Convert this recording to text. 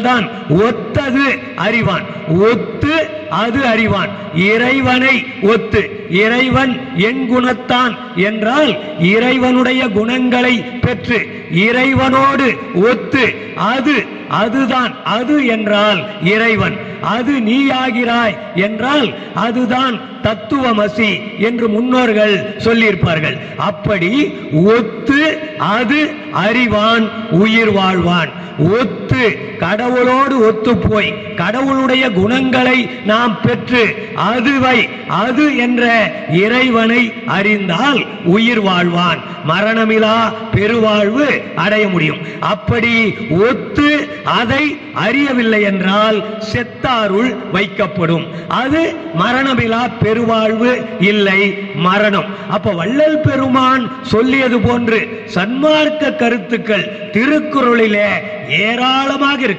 தான் ஒத்தது அறிவான், ஒத்து அது அறிவான். இறைவனை ஒத்து, இறைவன் என் குணத்தான் என்றால் இறைவனுடைய குணங்களை பெற்று இறைவனோடு ஒத்து அது, அதுதான் அது என்றால் இறைவன், அது நீயாகிறாய் என்றால் அதுதான் தத்துவமசி என்று முன்னோர்கள் சொல்லியிருப்பார்கள். அப்படி ஒத்து அது அறிவான், உயிர் வாழ்வான். ஒத்து கடவுளோடு ஒத்து போய் கடவுளுடைய குணங்களை நாம் பெற்று அதுவை, அது என்ற இறைவனை அறிந்தால் உயிர் வாழ்வான், மரணமிலா பெருவாழ்வு அடைய முடியும். அப்படி ஒத்து அதை அறியவில்லை என்றால் செத்தாருள் வைக்கப்படும். அது மரணமிலா பெருவாழ்வு இல்லை, மரணம். அப்ப வள்ளல் பெருமான் சொல்லியது போன்று சன்மார்க்க கருத்துக்கள் திருக்குறளிலே ஏராளமாக இருக்கிறது.